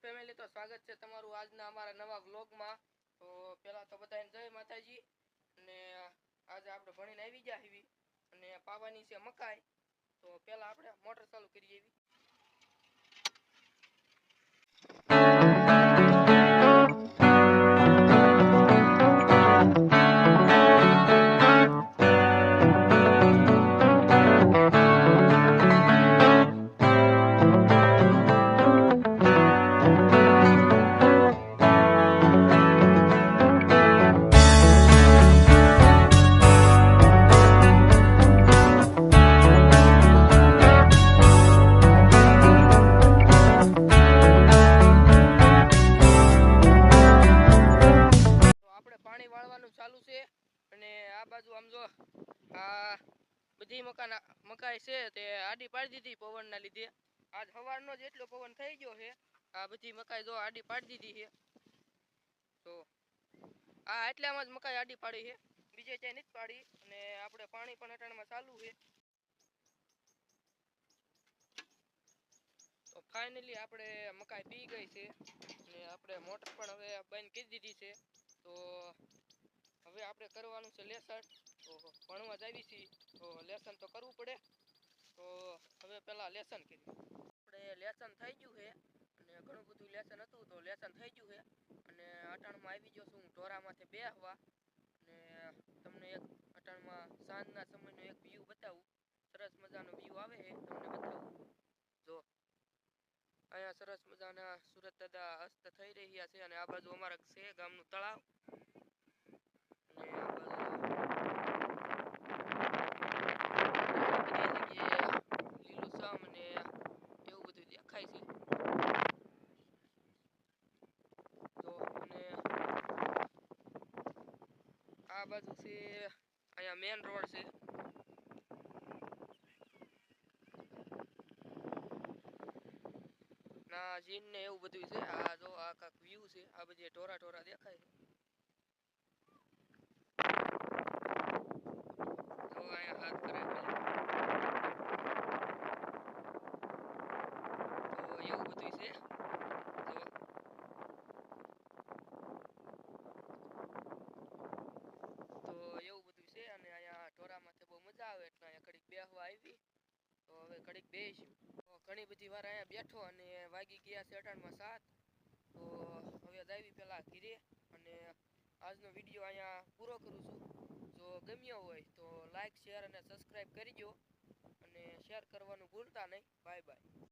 Family તો સ્વાગત છે તમારું આજના અમારા નવા વ્લોગમાં। તો પહેલા તો બધાને જય માતાજી। અને આજે આપણે ભણીને આવી ગયા હીવી અને પાવાની છે મકાઈ। તો પહેલા આપણે મોટર ચાલુ કરીએ એવી। પાણી વાળવાનું ચાલુ છે અને આ બાજુ આમ જો આ બધી મકાઈ છે તે આડી પાડી દીધી પવનના લીધે। આજ સવારનો જ એટલો પવન થઈ ગયો છે। આ બધી મકાઈ જો આડી પાડી દીધી છે। તો આ એટલામાં જ મકાઈ આડી પાડી છે, બીજે ક્યાંય નથી પાડી। અને આપણે પાણી પણ અટાણમાં ચાલુ છે। તો ફાઇનલી આપણે મકાઈ પી ગઈ છે અને આપણે મોટર પણ હવે બંધ કરી દીધી છે। તો હવે આપણે કરવાનું છે લેસન। તો ભણવા જાવી છીએ તો લેસન તો કરવું પડે। તો હવે પહેલા લેસન કરીએ। આપણે લેસન થઈ ગયું છે અને ઘણું બધું લેસન હતું તો લેસન થઈ ગયું છે। અને અટાણમાં આવી ગયો છું હું ઢોરામાંથી બેહવા અને તમને એક અટાણમાં સાંજના સમયનો એક વ્યૂ બતાવું। સરસ મજાનો વ્યૂ આવે છે, તમને બતાવું। જો અહીંયા સરસ મજાના સુરત દાદા અસ્ત થઈ રહ્યા છે અને આ બાજુ અમારા છે ગામનું તળાવ। અને આ બાજુ લીલુંછમ અને એવું બધું દેખાય છે। તો અને આ બાજુ છે અહીંયા મેન રોડ છે। ના જીન ને એવું બધું છે। આ જો આ કાક વ્યૂ છે, આ બધી ઢોરા ઢોરા દેખાય છે। જો અહીંયા હાથ કરે ખાલી। તો એવું બધું છે। જો તો એવું બધું છે અને અહીંયા ઢોરામાંથી બહુ મજા આવે એટલે અહીંયા ઘડીક બેહવા આવી। તો હવે ઘડીક બેસીશું। તો ઘણી બધી વાર અહીંયા બેઠો અને વાગી ગયા છે અટાણમાં 7। તો હવે જાવી પહેલા ઘીરે અને આજનો વિડીયો અહીંયા પૂરો કરું છું। જો ગમ્યો હોય તો લાઈક શેર અને સબસ્ક્રાઈબ કરજો અને શેર કરવાનું ભૂલતા નહીં। Bye bye.